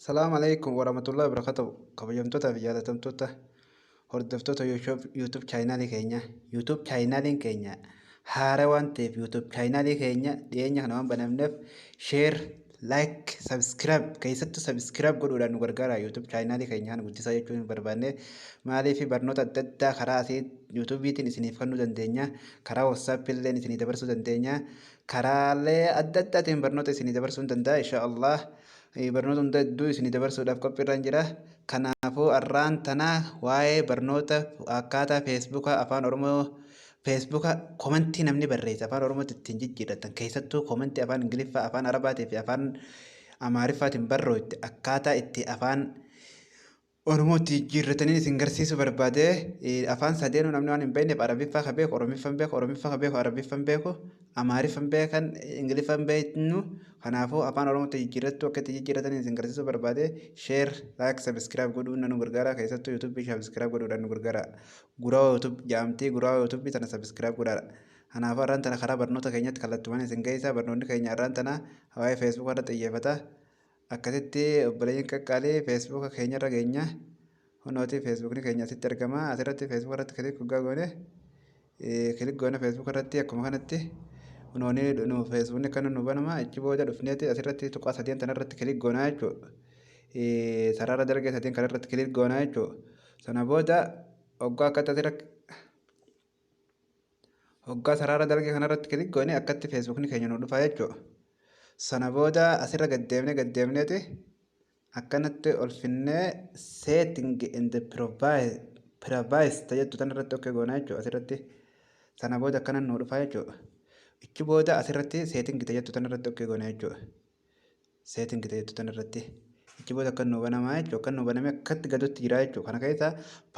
Salaam alaikum warahmatullahi wabarakatuh. Kabajamtoota fi jaalatamtoota hordoftoota YouTube chaayinaalii keenya. YouTube chaayinaaliin keenya haara waan ta'eef YouTube chaayinaalii keenya dhiyeenya kana waan banamneef sheer, laayik, sabskiraayib keessattuu sabskiraayib godhuudhaan nu gargaara. YouTube chaayinaalii keenya kana guddisaa jechuun hin barbaanne maaliif barnoota adda addaa karaa asii YouTubeetiin isiniif kennuu dandeenya. Karaa WhatsApp illee isinii dabarsuu dandeenya. Karaalee adda addaatiin barnoota isinii dabarsuu ni danda'a inshaallah. Barnoota hunda hedduu isinii dabarsuudhaaf qophiirraan jira. Kanaafuu har'aan tanaa waa'ee barnoota akkaataa feesbuukaa afaan oromoo feesbuuka komentii namni barreessa afaan oromootti ittiin jijjiirratan keessattuu komentii afaan ingiliffaa afaan arabaatii fi afaan amaariffaatiin barreeffame akkaataa itti afaan oromootti jijjiirratanii isin garsiisuu barbaade afaan sadeenuu namni waan hin beekneef arabiffaa ka beeku oromiffaan beeku oromiffaa ka beeku arabiffaan beeku amaariffaan beekan ingiliffaan beeknu kanaafuu afaan oromootti jijjiirrattu akka itti jijjiirratanii isin garsiisuu barbaade sheer laayik sabiskiraayib godhuun nu gargaara keessattuu yuutuubii sabiskiraayib godhuudhaan nu gargaara guraa yuutuubii jaamtii guraa yuutuubii tana sabiskiraayib godhaadha. Kanaafuu har'aan tana karaa barnoota keenyatti kallattumaan isin geessaa barnoonni keenya har'aan tana waa'ee feesbuukaa irratti xiyyeeffata. Akkasitti obboleeyyiin qaqqaalee feesbuuka keenyarra geenya hunooti feesbuukni keenya asitti argama asirratti feesbuuka irratti kilik goone feesbuuka irratti akkuma kanatti hunooni nu feesbuukni kan nu banama achi booda dhufneeti asirratti tuqaa sadeen tanarratti kilik goonaa jechuudha. Sarara dargee sadeen kanarratti kilik goonaa jechuudha. Sana booda hoggaa akkatti asirratti hoggaa sarara dargee kanarratti kilik goone akkatti feesbuukni keenya nu dhufa jechuudha. Sana booda asirra gaddeemneeti akkanatti ol finnee setting in the privacy jettu tanarratti okkee goonaa jechuudha asirratti. Sana booda akkana nu dhufa jechuudha. Ichi booda asirratti setting jettu tanarratti okkee goonaa jechuudha. Setting jettu tanarratti. Ichi booda akka nu banamaa jechuudha. Akka nu banamee akkatti gaduutti jira jechuudha. Kana keessa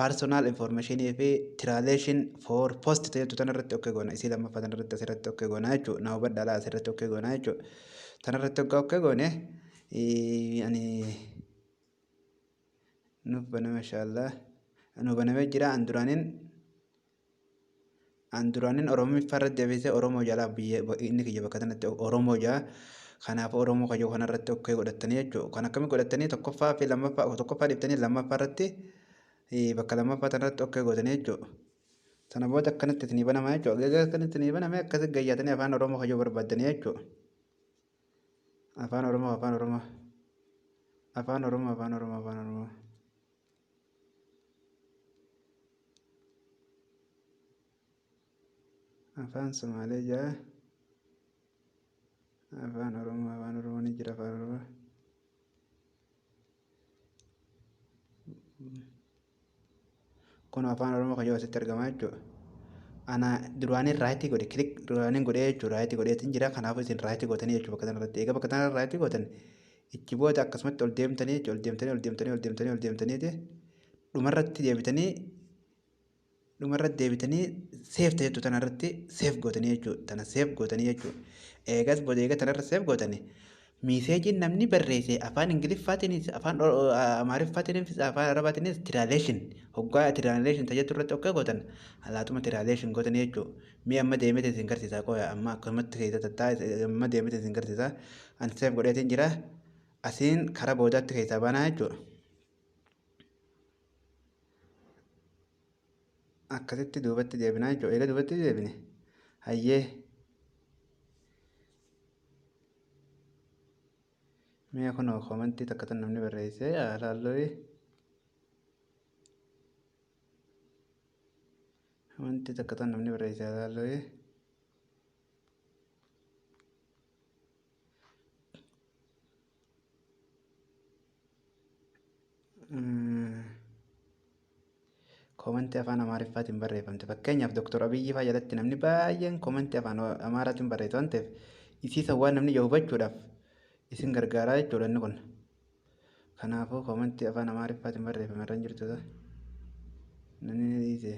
personal information fi translation for post jettu tanarratti okkee goona. Isii lammaffaa tanarratti asirratti okkee goonaa jechuudha. Na hubadhaa laa asirratti okkee goonaa jechuudha. Tanarratti okkee goone ani nuuf baname inshaallah nu banamee jira anduraaniin oromiffaa irratti deebisee oromoo jalaa inni kiyya bakka tanatti oromoo jaa kanaaf oromoo kayyoo kanarratti okkee godhatanii jechuudha. Kan akkamii godhatanii tokkoffaa fi lammaffaa tokkoffaa dhiibtanii lammaffaa irratti bakka lammaffaa tanarratti okkee godhatanii jechuudha. Sana booda akkanatti isinii banamaa jechuudha. Egaa akkanatti isinii baname akkasitti gayyaatanii afaan oromoo kayyoo barbaaddanii jechuudha. Afaan oromoo afaan somaalee jaa afaan oromoo ni jira afaan oromoo kun afaan oromoo kayyoo asitti argamaa jechuudha. Ana duraaniin raayitii godhe kilik duraaniin godhee jechuudha raayitii godheetiin jira kanaafuu isin raayitii gootanii jechuudha bakka kanarratti egaa bakka kanarra raayitii gootan ichi booda akkasumatti ol deemtanii dhumarratti deebitanii seef jettu tanarratti seef gootanii jechuudha. Tana seef gootanii jechuudha. Eegas booda eega tanarra seef gootanii miiseejiin namni barreesse afaan ingiliffaatiinis afaan amaariffaatiinis afaan arabaatiinis tiraaleeshin hoggaa tiraaleeshin tajaajilu irratti okkee gootan alaatuma tiraaleeshin gootanii jechuudha. Mee amma deemee isin garsiisaa qoya amma akkumatti keessa taa'e amma deemee isin garsiisaa ani seef godheetiin jira asiin karaa boodaatti keessaa banaa jechuudha. Akkasitti duubatti deebinaa jechuudha. Eega duubatti deebine hayyee mee kunoo komentii takka tan namni barreesse alaalloo komentii takka tan namni barreesse alaalloo komentii afaan amaariffaatiin barreeffamte fakkeenyaaf Dr. Abiyyi fa'aa jalatti namni baay'een komentii afaan amaaraatiin barreessa waan ta'eef isiisan waan namni yoo hubachuudhaaf isin gargaaraa jechuudha inni kun. Kanaafuu komentii afaan amaariffaatiin barreeffame irra jirtu namni dhiise.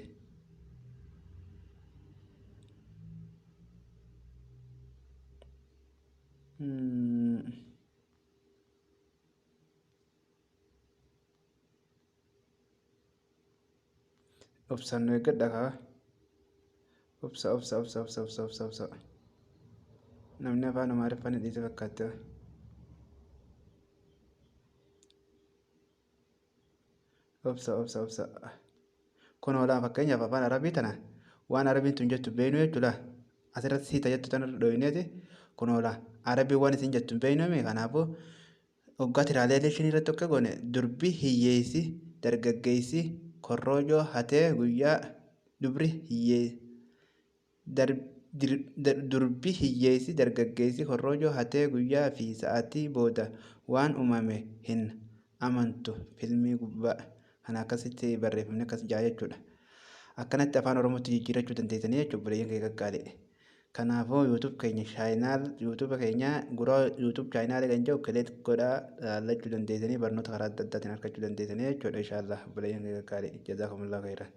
Obsaan eeggadha kaa obsa namni afaan amaariffaan dhiise fakkaate. obsa. Kunoo laa fakkeenyaaf afaan arabii tana waan arabiin tun jettu beeknu jechuudha. Asirratti siita jettu tana dhoohineeti kunoo laa arabii waan isin jettu beeknuumi kanaafuu waggaa tiraalee elekshinii irratti akka goone durbi hiyyeessi dargaggeessi korroojoo hatee guyyaa dubri durbi hiyyeessi dargaggeessi korroojoo hatee guyyaa fi sa'aatii booda waan uumame hin amantu filmii gubbaa kana akkasitti barreeffamni akkas jaa jechuudha. Akkanatti afaan oromootti jijjiirachuu dandeessanii jechuudha buleeyyan kee gaggaalee. Kanaafuu yuutuuba keenya guraa yuutuub chaayinaalii kan jedhu kileet godhaa laallachuu dandeessanii barnoota karaa adda addaatiin argachuu dandeessanii jechuudha. Inshaallah buleeyyan kee gaggaalee jazaakumullahu khairan.